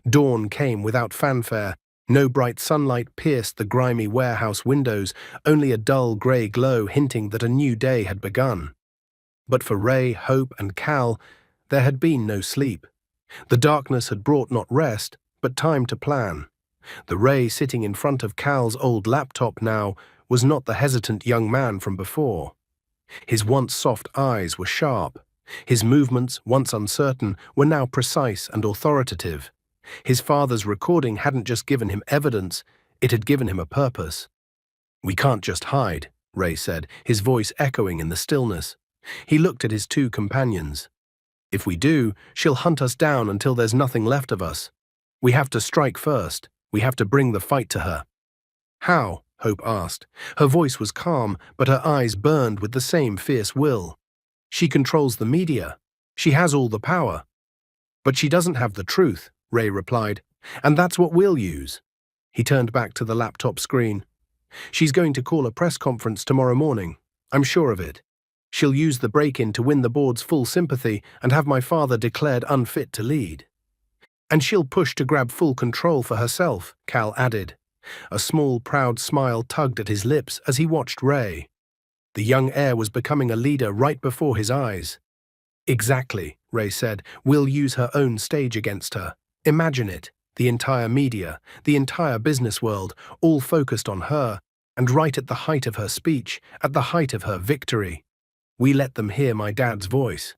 Dawn came without fanfare. No bright sunlight pierced the grimy warehouse windows, only a dull grey glow hinting that a new day had begun. But for Ray, Hope, and Cal, there had been no sleep. The darkness had brought not rest, but time to plan. The Ray sitting in front of Cal's old laptop now was not the hesitant young man from before. His once soft eyes were sharp. His movements, once uncertain, were now precise and authoritative. His father's recording hadn't just given him evidence, it had given him a purpose. "We can't just hide," Ray said, his voice echoing in the stillness. He looked at his two companions. "If we do, she'll hunt us down until there's nothing left of us. We have to strike first. We have to bring the fight to her." "How?" Hope asked. Her voice was calm, but her eyes burned with the same fierce will. "She controls the media. She has all the power." "But she doesn't have the truth," Ray replied, "and that's what we'll use." He turned back to the laptop screen. "She's going to call a press conference tomorrow morning. I'm sure of it. She'll use the break-in to win the board's full sympathy and have my father declared unfit to lead. And she'll push to grab full control for herself," Cal added. A small, proud smile tugged at his lips as he watched Ray. The young heir was becoming a leader right before his eyes. "Exactly," Ray said. "We'll use her own stage against her. Imagine it, the entire media, the entire business world, all focused on her, and right at the height of her speech, at the height of her victory. We let them hear my dad's voice."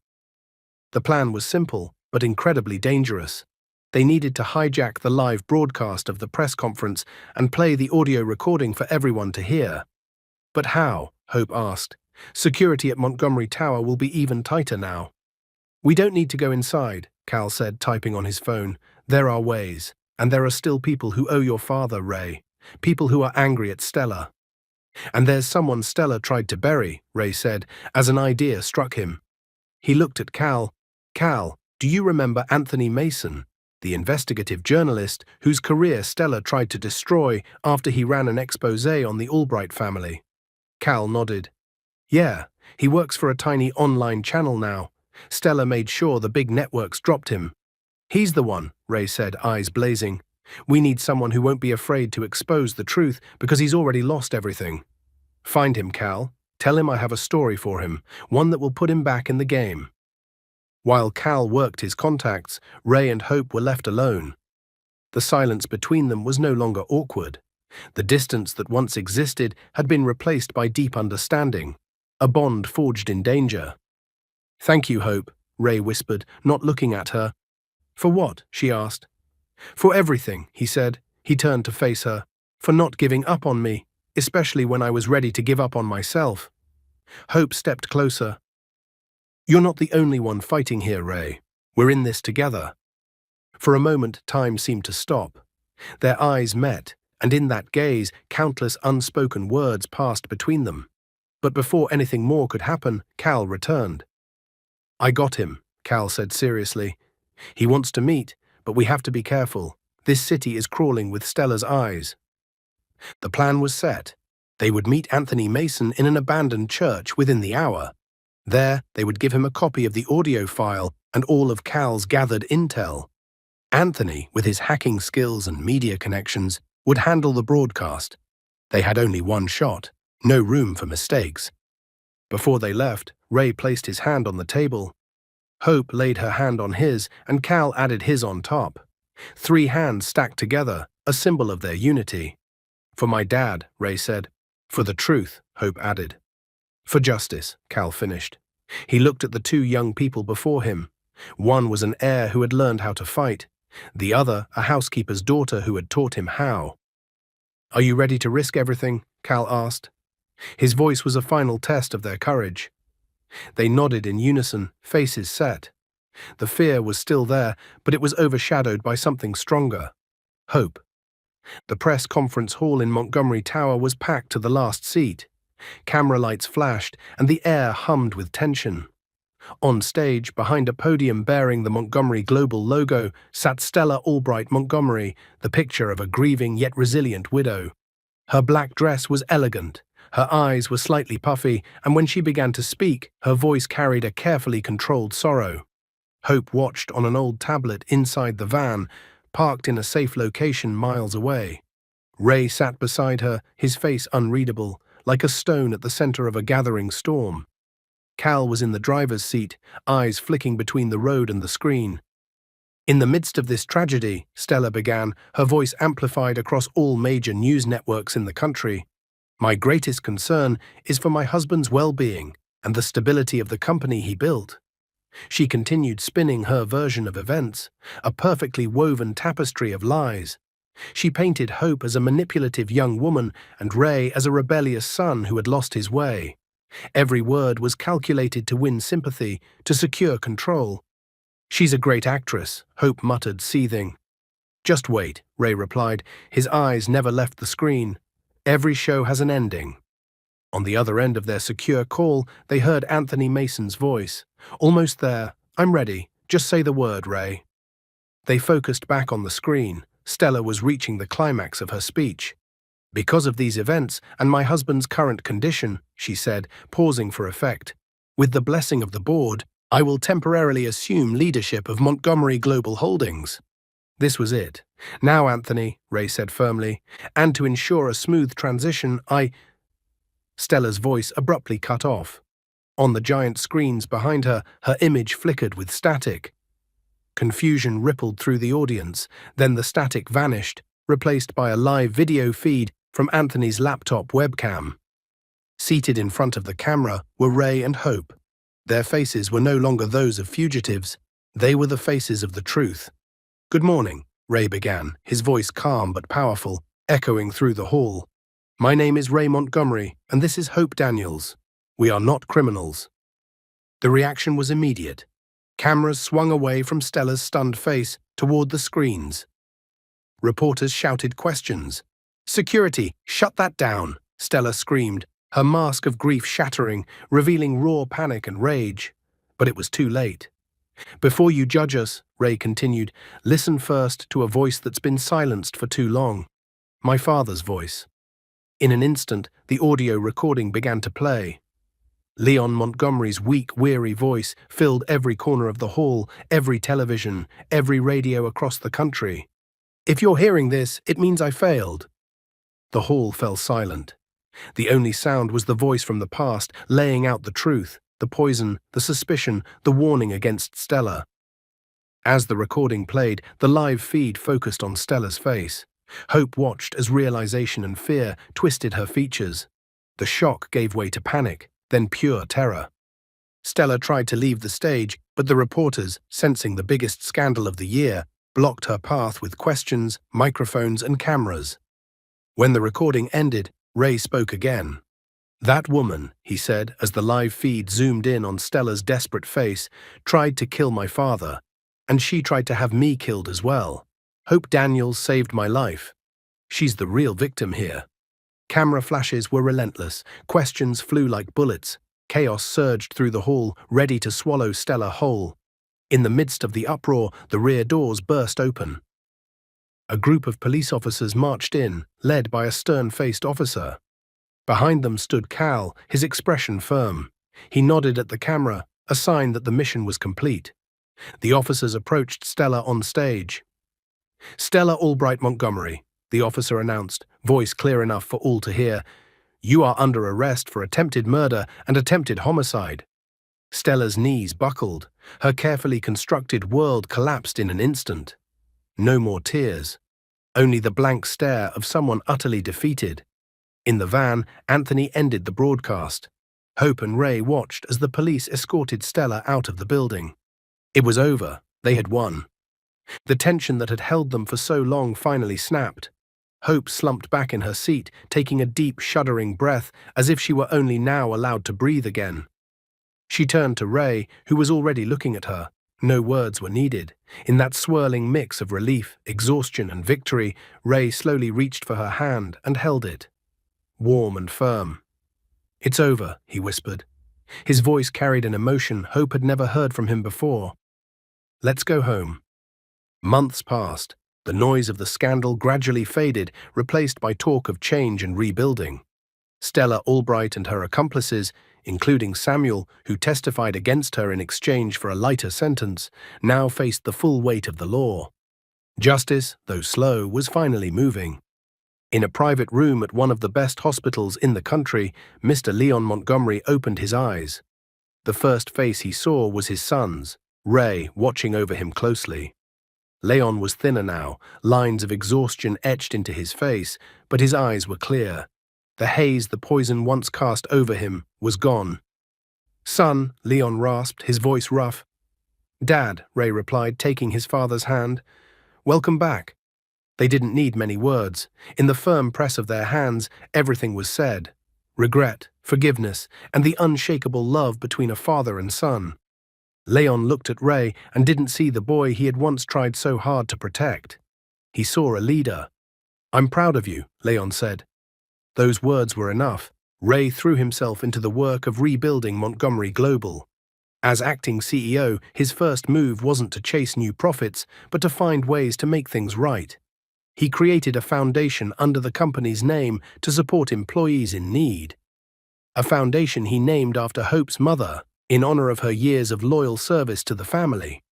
The plan was simple, but incredibly dangerous. They needed to hijack the live broadcast of the press conference and play the audio recording for everyone to hear. "But how?" Hope asked. "Security at Montgomery Tower will be even tighter now." "We don't need to go inside," Cal said, typing on his phone. "There are ways. And there are still people who owe your father, Ray. People who are angry at Stella." "And there's someone Stella tried to bury," Ray said, as an idea struck him. He looked at Cal. "Cal, do you remember Anthony Mason, the investigative journalist whose career Stella tried to destroy after he ran an exposé on the Albright family?" Cal nodded. "Yeah, he works for a tiny online channel now. Stella made sure the big networks dropped him." "He's the one," Ray said, eyes blazing. "We need someone who won't be afraid to expose the truth because he's already lost everything." "Find him, Cal. Tell him I have a story for him, one that will put him back in the game." While Cal worked his contacts, Ray and Hope were left alone. The silence between them was no longer awkward. The distance that once existed had been replaced by deep understanding, a bond forged in danger. "Thank you, Hope," Ray whispered, not looking at her. "For what?" she asked. "For everything," he said. He turned to face her. "For not giving up on me, especially when I was ready to give up on myself." Hope stepped closer. "You're not the only one fighting here, Ray. We're in this together." For a moment, time seemed to stop. Their eyes met, and in that gaze, countless unspoken words passed between them. But before anything more could happen, Cal returned. "I got him," Cal said seriously. "He wants to meet, but we have to be careful. This city is crawling with Stella's eyes." The plan was set. They would meet Anthony Mason in an abandoned church within the hour. There, they would give him a copy of the audio file and all of Cal's gathered intel. Anthony, with his hacking skills and media connections, would handle the broadcast. They had only one shot, no room for mistakes. Before they left, Ray placed his hand on the table. Hope laid her hand on his, and Cal added his on top. 3 hands stacked together, a symbol of their unity. "For my dad," Ray said. "For the truth," Hope added. "For justice," Cal finished. He looked at the 2 young people before him. One was an heir who had learned how to fight, the other a housekeeper's daughter who had taught him how. "Are you ready to risk everything?" Cal asked. His voice was a final test of their courage. They nodded in unison, faces set. The fear was still there, but it was overshadowed by something stronger: hope. The press conference hall in Montgomery Tower was packed to the last seat. Camera lights flashed, and the air hummed with tension. On stage, behind a podium bearing the Montgomery Global logo, sat Stella Albright Montgomery, the picture of a grieving yet resilient widow. Her black dress was elegant, her eyes were slightly puffy, and when she began to speak, her voice carried a carefully controlled sorrow. Hope watched on an old tablet inside the van, parked in a safe location miles away. Ray sat beside her, his face unreadable, like a stone at the center of a gathering storm. Cal was in the driver's seat, eyes flicking between the road and the screen. In the midst of this tragedy, Stella began, her voice amplified across all major news networks in the country. My greatest concern is for my husband's well-being and the stability of the company he built. She continued spinning her version of events, a perfectly woven tapestry of lies. She painted Hope as a manipulative young woman and Ray as a rebellious son who had lost his way. Every word was calculated to win sympathy, to secure control. "She's a great actress," Hope muttered, seething. "Just wait," Ray replied. His eyes never left the screen. "Every show has an ending." On the other end of their secure call, they heard Anthony Mason's voice. "Almost there. I'm ready. Just say the word, Ray." They focused back on the screen. Stella was reaching the climax of her speech. "Because of these events and my husband's current condition," she said, pausing for effect, "with the blessing of the board, I will temporarily assume leadership of Montgomery Global Holdings." This was it. "Now, Anthony," Ray said firmly, "and to ensure a smooth transition, Stella's voice abruptly cut off. On the giant screens behind her, her image flickered with static. Confusion rippled through the audience, then the static vanished, replaced by a live video feed from Anthony's laptop webcam. Seated in front of the camera were Ray and Hope. Their faces were no longer those of fugitives. They were the faces of the truth. "Good morning," Ray began, his voice calm but powerful, echoing through the hall. "My name is Ray Montgomery, and this is Hope Daniels. We are not criminals." The reaction was immediate. Cameras swung away from Stella's stunned face toward the screens. Reporters shouted questions. "Security, shut that down," Stella screamed, her mask of grief shattering, revealing raw panic and rage. But it was too late. "Before you judge us," Ray continued, "listen first to a voice that's been silenced for too long. My father's voice." In an instant, the audio recording began to play. Leon Montgomery's weak, weary voice filled every corner of the hall, every television, every radio across the country. "If you're hearing this, it means I failed." The hall fell silent. The only sound was the voice from the past, laying out the truth, the poison, the suspicion, the warning against Stella. As the recording played, the live feed focused on Stella's face. Hope watched as realization and fear twisted her features. The shock gave way to panic, then pure terror. Stella tried to leave the stage, but the reporters, sensing the biggest scandal of the year, blocked her path with questions, microphones, and cameras. When the recording ended, Ray spoke again. "That woman," he said as the live feed zoomed in on Stella's desperate face, "tried to kill my father, and she tried to have me killed as well. Hope Daniels saved my life. She's the real victim here." Camera flashes were relentless, questions flew like bullets, chaos surged through the hall, ready to swallow Stella whole. In the midst of the uproar, the rear doors burst open. A group of police officers marched in, led by a stern-faced officer. Behind them stood Cal, his expression firm. He nodded at the camera, a sign that the mission was complete. The officers approached Stella on stage. "Stella Albright Montgomery," the officer announced, voice clear enough for all to hear, "you are under arrest for attempted murder and attempted homicide." Stella's knees buckled. Her carefully constructed world collapsed in an instant. No more tears. Only the blank stare of someone utterly defeated. In the van, Anthony ended the broadcast. Hope and Ray watched as the police escorted Stella out of the building. It was over. They had won. The tension that had held them for so long finally snapped. Hope slumped back in her seat, taking a deep, shuddering breath, as if she were only now allowed to breathe again. She turned to Ray, who was already looking at her. No words were needed. In that swirling mix of relief, exhaustion, and victory, Ray slowly reached for her hand and held it. Warm and firm. "It's over," he whispered. His voice carried an emotion Hope had never heard from him before. "Let's go home." Months passed. The noise of the scandal gradually faded, replaced by talk of change and rebuilding. Stella Albright and her accomplices, including Samuel, who testified against her in exchange for a lighter sentence, now faced the full weight of the law. Justice, though slow, was finally moving. In a private room at one of the best hospitals in the country, Mr. Leon Montgomery opened his eyes. The first face he saw was his son's, Ray, watching over him closely. Leon was thinner now, lines of exhaustion etched into his face, but his eyes were clear. The haze the poison once cast over him was gone. "Son," Leon rasped, his voice rough. "Dad," Ray replied, taking his father's hand. "Welcome back." They didn't need many words. In the firm press of their hands, everything was said. Regret, forgiveness, and the unshakable love between a father and son. Leon looked at Ray and didn't see the boy he had once tried so hard to protect. He saw a leader. "I'm proud of you," Leon said. Those words were enough. Ray threw himself into the work of rebuilding Montgomery Global. As acting CEO, his first move wasn't to chase new profits, but to find ways to make things right. He created a foundation under the company's name to support employees in need. A foundation he named after Hope's mother, in honor of her years of loyal service to the family.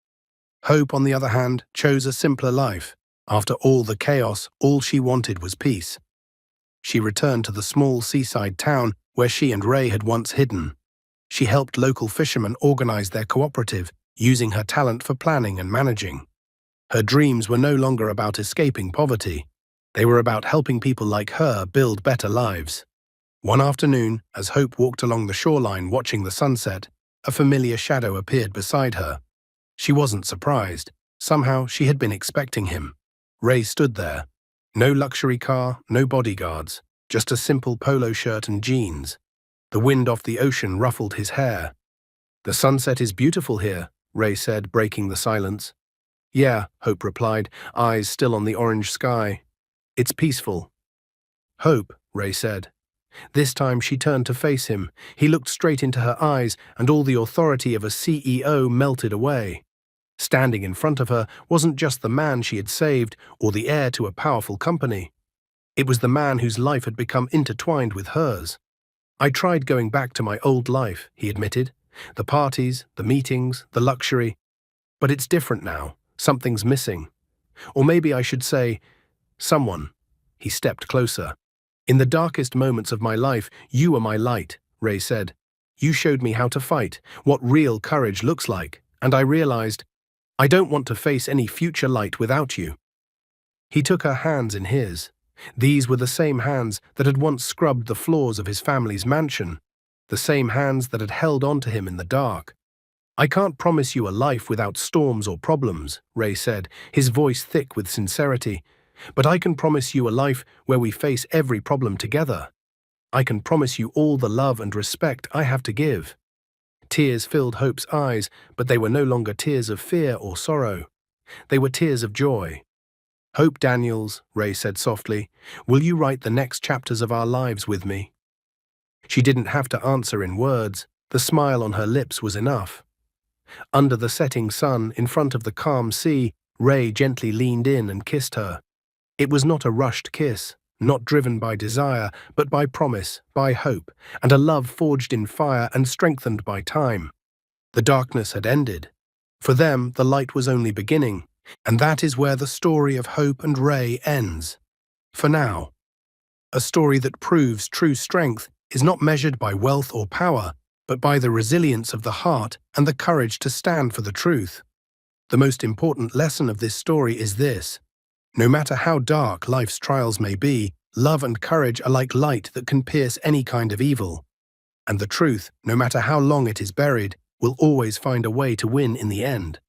Hope, on the other hand, chose a simpler life. After all the chaos, all she wanted was peace. She returned to the small seaside town where she and Ray had once hidden. She helped local fishermen organize their cooperative, using her talent for planning and managing. Her dreams were no longer about escaping poverty. They were about helping people like her build better lives. One afternoon, as Hope walked along the shoreline watching the sunset, a familiar shadow appeared beside her. She wasn't surprised. Somehow, she had been expecting him. Ray stood there. No luxury car, no bodyguards, just a simple polo shirt and jeans. The wind off the ocean ruffled his hair. "The sunset is beautiful here," Ray said, breaking the silence. "Yeah," Hope replied, eyes still on the orange sky. "It's peaceful." "Hope," Ray said. This time she turned to face him. He looked straight into her eyes, and all the authority of a CEO melted away. Standing in front of her wasn't just the man she had saved or the heir to a powerful company. It was the man whose life had become intertwined with hers. "I tried going back to my old life," he admitted. "The parties, the meetings, the luxury. But it's different now. Something's missing. Or maybe I should say, someone." He stepped closer. "In the darkest moments of my life, you were my light," Ray said. "You showed me how to fight, what real courage looks like, and I realized, I don't want to face any future light without you." He took her hands in his. These were the same hands that had once scrubbed the floors of his family's mansion, the same hands that had held on to him in the dark. "I can't promise you a life without storms or problems," Ray said, his voice thick with sincerity. "But I can promise you a life where we face every problem together. I can promise you all the love and respect I have to give." Tears filled Hope's eyes, but they were no longer tears of fear or sorrow. They were tears of joy. "Hope Daniels," Ray said softly, "will you write the next chapters of our lives with me?" She didn't have to answer in words. The smile on her lips was enough. Under the setting sun, in front of the calm sea, Ray gently leaned in and kissed her. It was not a rushed kiss, not driven by desire, but by promise, by hope, and a love forged in fire and strengthened by time. The darkness had ended. For them, the light was only beginning, and that is where the story of Hope and Ray ends. For now. A story that proves true strength is not measured by wealth or power, but by the resilience of the heart and the courage to stand for the truth. The most important lesson of this story is this: no matter how dark life's trials may be, love and courage are like light that can pierce any kind of evil. And the truth, no matter how long it is buried, will always find a way to win in the end.